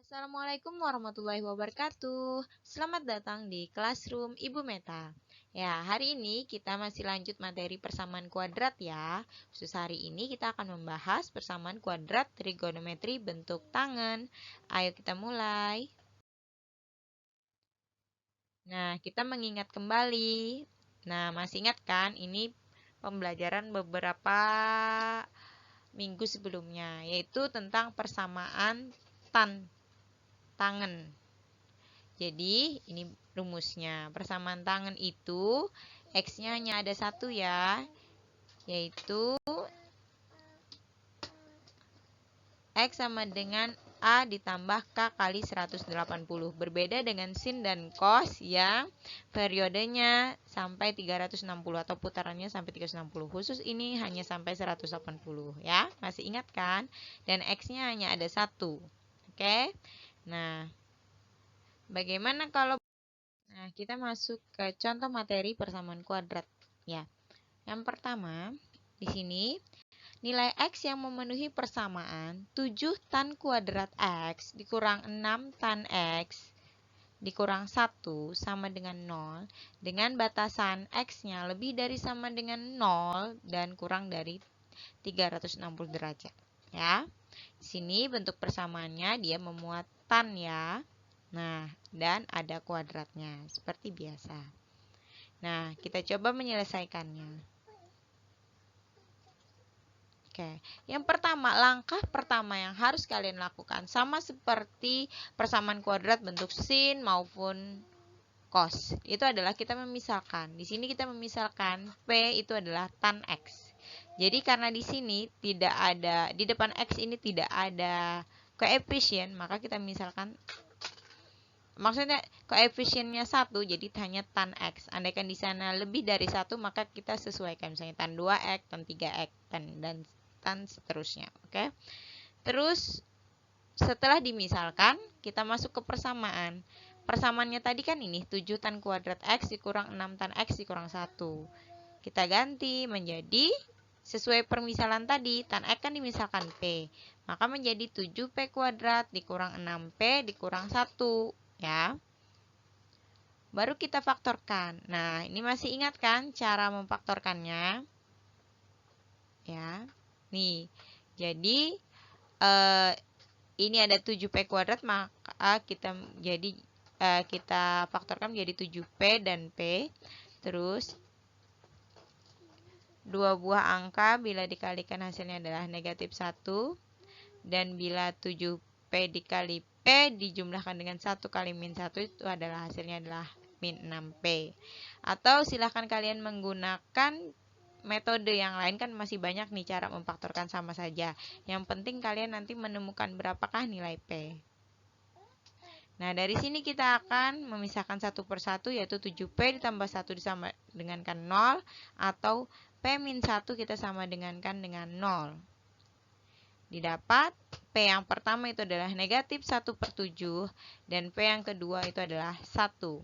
Assalamualaikum warahmatullahi wabarakatuh. Selamat datang di Classroom Ibu Meta. Ya, hari ini kita masih lanjut materi persamaan kuadrat ya. Khusus hari ini kita akan membahas persamaan kuadrat trigonometri bentuk tangan. Ayo kita mulai. Nah, kita mengingat kembali. Nah, masih ingat kan ini pembelajaran beberapa minggu sebelumnya, yaitu tentang persamaan tangan. Jadi, ini rumusnya. Persamaan tangan itu X-nya hanya ada satu ya, yaitu X sama dengan A ditambah K kali 180. Berbeda dengan sin dan cos yang periodenya sampai 360 atau putarannya sampai 360. Khusus ini hanya sampai 180 ya. Masih ingat kan? Dan X-nya hanya ada satu. Oke? Nah, bagaimana kalau kita masuk ke contoh materi persamaan kuadrat ya. Yang pertama, di sini nilai X yang memenuhi persamaan 7 tan kuadrat X dikurang 6 tan X dikurang 1 sama dengan 0 dengan batasan X-nya lebih dari sama dengan 0 dan kurang dari 360 derajat ya. Di sini bentuk persamaannya dia memuat tan ya. Nah, dan ada kuadratnya seperti biasa. Nah, kita coba menyelesaikannya. Oke, yang pertama, langkah pertama yang harus kalian lakukan sama seperti persamaan kuadrat bentuk sin maupun cos. Itu adalah kita memisahkan. Di sini kita memisahkan P itu adalah tan X. Jadi karena di sini tidak ada, di depan X ini tidak ada koefisien, maka kita misalkan, maksudnya koefisiennya 1, jadi hanya tan X. Andaikan di sana lebih dari 1, maka kita sesuaikan. Misalnya tan 2X, tan 3X, dan tan seterusnya. Oke. Terus, setelah dimisalkan, kita masuk ke persamaan. Persamaannya tadi kan ini, 7 tan kuadrat X dikurang 6 tan X dikurang 1. Kita ganti menjadi, sesuai permisalan tadi, tan X kan dimisalkan P. Maka menjadi 7P kuadrat dikurang 6P dikurang 1. Ya, baru kita faktorkan. Nah, ini masih ingat kan cara memfaktorkannya? Ya, nih. Jadi ini ada 7P kuadrat, maka kita faktorkan menjadi 7P dan P. Terus 2 buah angka bila dikalikan hasilnya adalah negatif 1. Dan bila 7P dikali P dijumlahkan dengan 1 kali min 1 itu adalah hasilnya adalah min 6P. Atau silahkan kalian menggunakan metode yang lain, kan masih banyak nih cara memfaktorkan sama saja. Yang penting kalian nanti menemukan berapakah nilai P. Nah, dari sini kita akan memisahkan satu persatu, yaitu 7P ditambah 1 disama dengankan 0, atau P min 1 kita sama dengankan dengan 0. Didapat P yang pertama itu adalah negatif 1/7 dan P yang kedua itu adalah 1.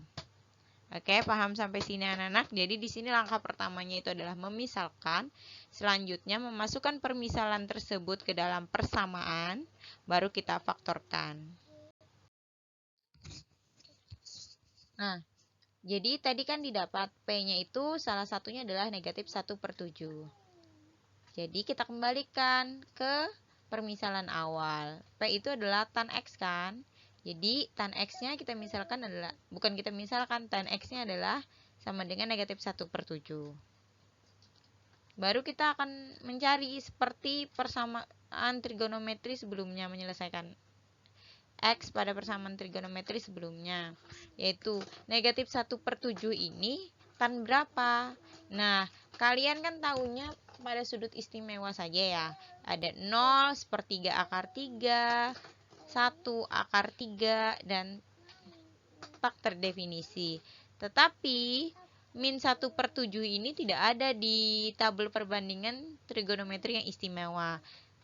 Oke, paham sampai sini anak-anak? Jadi di sini langkah pertamanya itu adalah memisalkan. Selanjutnya memasukkan permisalan tersebut ke dalam persamaan, baru kita faktorkan. Nah, jadi tadi kan didapat P-nya itu salah satunya adalah negatif 1/7. Jadi kita kembalikan ke permisalan awal. P itu adalah tan X kan? Jadi tan X-nya kita misalkan adalah, bukan kita misalkan, tan X-nya adalah sama dengan negatif 1/7. Baru kita akan mencari seperti persamaan trigonometri sebelumnya, menyelesaikan X pada persamaan trigonometri sebelumnya, yaitu negatif 1/7 ini tan berapa? Nah, kalian kan tahunya pada sudut istimewa saja ya. Ada 0, sepertiga akar 3, 1 akar 3, dan tak terdefinisi. Tetapi min 1/7 ini tidak ada di tabel perbandingan trigonometri yang istimewa.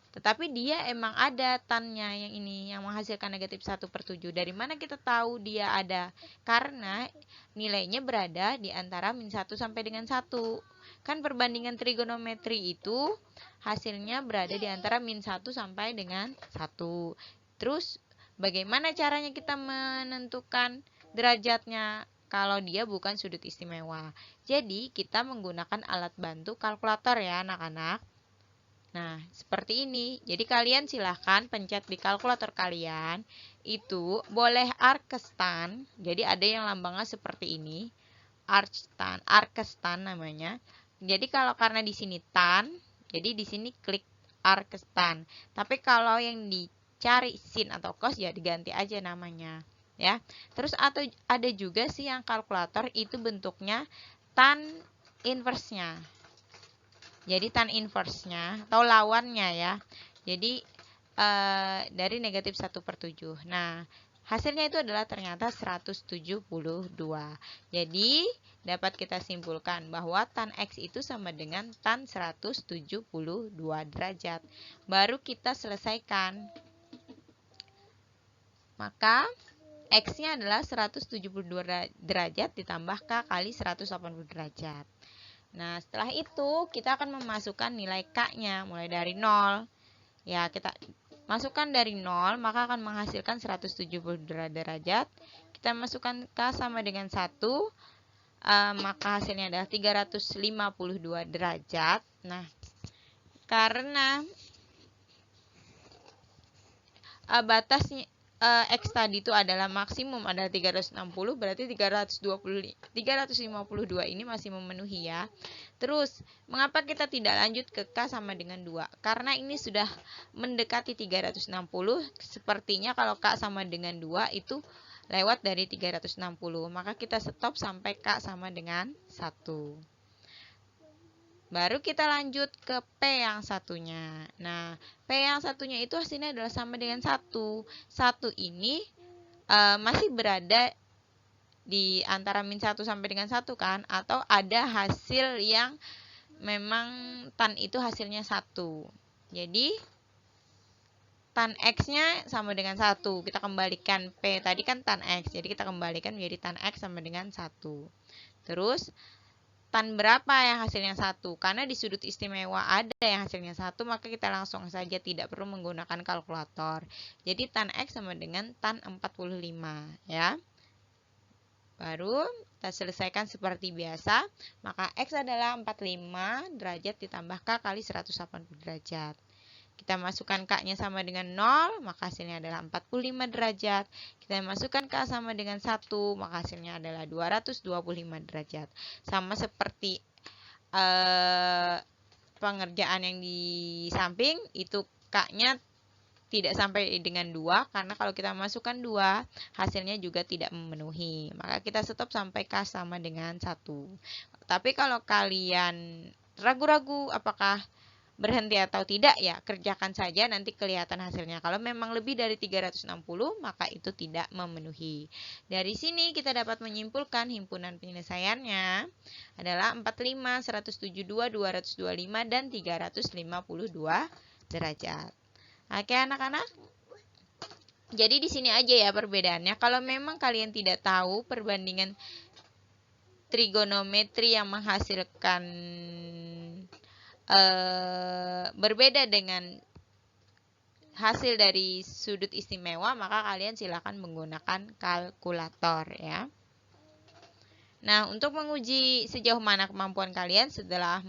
Tetapi dia emang ada tannya yang ini, yang menghasilkan negatif 1/7. Dari mana kita tahu dia ada? Karena nilainya berada di antara min 1 sampai dengan 1. Kan perbandingan trigonometri itu hasilnya berada di antara min 1 sampai dengan 1. Terus Bagaimana caranya kita menentukan derajatnya kalau dia bukan sudut istimewa? Jadi, kita menggunakan alat bantu kalkulator ya, anak-anak. Nah, seperti ini. Jadi kalian silahkan pencet di kalkulator kalian. Itu boleh Arkestan. Jadi ada yang lambangnya seperti ini. Arkestan namanya. Jadi kalau karena di sini tan, jadi di sini klik Arkestan. Tapi kalau yang dicari sin atau cos ya diganti aja namanya, ya. Terus atau ada juga sih yang kalkulator itu bentuknya tan inverse-nya. Jadi tan inverse-nya atau lawannya ya. Jadi dari negatif 1/7. Nah, hasilnya itu adalah ternyata 172. Jadi, dapat kita simpulkan bahwa tan X itu sama dengan tan 172 derajat. Baru kita selesaikan. Maka, X-nya adalah 172 derajat ditambah K kali 180 derajat. Nah, setelah itu kita akan memasukkan nilai K-nya mulai dari 0. Ya, kita masukkan dari 0, maka akan menghasilkan 170 derajat. Kita masukkan K sama dengan 1, maka hasilnya adalah 352 derajat. Nah, karena batasnya X tadi itu adalah maksimum adalah 360, berarti 352 ini masih memenuhi ya. Terus, mengapa kita tidak lanjut ke K sama dengan 2? Karena ini sudah mendekati 360, sepertinya kalau K sama dengan 2 itu lewat dari 360, maka kita stop sampai K sama dengan 1. Baru kita lanjut ke P yang satunya. Nah, P yang satunya itu hasilnya adalah sama dengan 1. 1 ini masih berada di antara min 1 sampai dengan 1 kan? Atau ada hasil yang memang tan itu hasilnya 1. Jadi, tan X-nya sama dengan 1. Kita kembalikan P tadi kan tan X. Jadi, kita kembalikan menjadi tan X sama dengan 1. Terus, tan berapa yang hasilnya 1? Karena di sudut istimewa ada yang hasilnya 1, maka kita langsung saja tidak perlu menggunakan kalkulator. Jadi tan X sama dengan tan 45 ya. Baru kita selesaikan seperti biasa. Maka X adalah 45 derajat ditambah K kali 180 derajat. Kita masukkan K-nya sama dengan 0, maka hasilnya adalah 45 derajat. Kita masukkan K sama dengan 1, maka hasilnya adalah 225 derajat. Sama seperti pengerjaan yang di samping, itu K-nya tidak sampai dengan 2, karena kalau kita masukkan 2, hasilnya juga tidak memenuhi. Maka kita stop sampai K sama dengan 1. Tapi kalau kalian ragu-ragu apakah berhenti atau tidak, ya kerjakan saja, nanti kelihatan hasilnya. Kalau memang lebih dari 360, maka itu tidak memenuhi. Dari sini kita dapat menyimpulkan himpunan penyelesaiannya adalah 45, 172, 225, dan 352 derajat. Oke anak-anak? Jadi di sini aja ya perbedaannya. Kalau memang kalian tidak tahu perbandingan trigonometri yang menghasilkan berbeda dengan hasil dari sudut istimewa, maka kalian silakan menggunakan kalkulator ya. Nah, untuk menguji sejauh mana kemampuan kalian setelah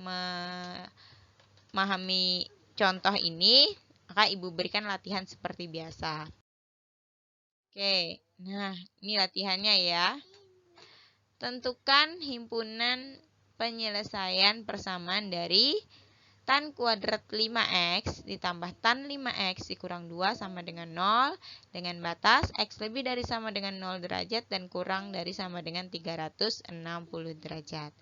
memahami contoh ini, maka Ibu berikan latihan seperti biasa. Oke, nah ini latihannya ya. Tentukan himpunan penyelesaian persamaan dari tan kuadrat 5x ditambah tan 5x dikurang 2 sama dengan 0 dengan batas x lebih dari sama dengan 0 derajat dan kurang dari sama dengan 360 derajat.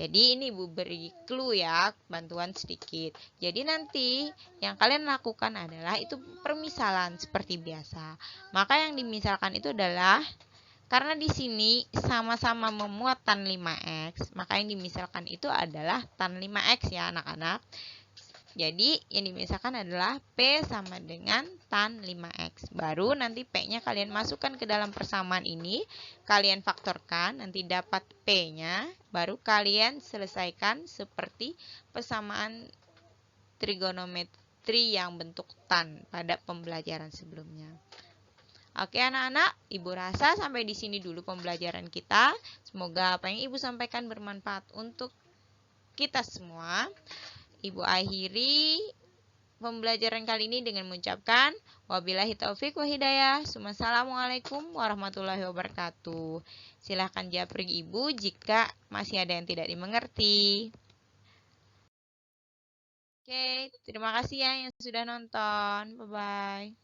Jadi ini Ibu beri clue ya, bantuan sedikit. Jadi nanti yang kalian lakukan adalah itu permisalan seperti biasa. Maka yang dimisalkan itu adalah karena di sini sama-sama memuat tan 5x, maka yang dimisalkan itu adalah tan 5x ya anak-anak. Jadi yang dimisalkan adalah P sama dengan tan 5x. Baru nanti P-nya kalian masukkan ke dalam persamaan ini, kalian faktorkan, nanti dapat P-nya, baru kalian selesaikan seperti persamaan trigonometri yang bentuk tan pada pembelajaran sebelumnya. Oke anak-anak, Ibu rasa sampai di sini dulu pembelajaran kita. Semoga apa yang Ibu sampaikan bermanfaat untuk kita semua. Ibu akhiri pembelajaran kali ini dengan mengucapkan wabillahi taufik wa hidayah. Assalamualaikum warahmatullahi wabarakatuh. Silahkan japri Ibu jika masih ada yang tidak dimengerti. Oke, terima kasih ya yang sudah nonton. Bye-bye.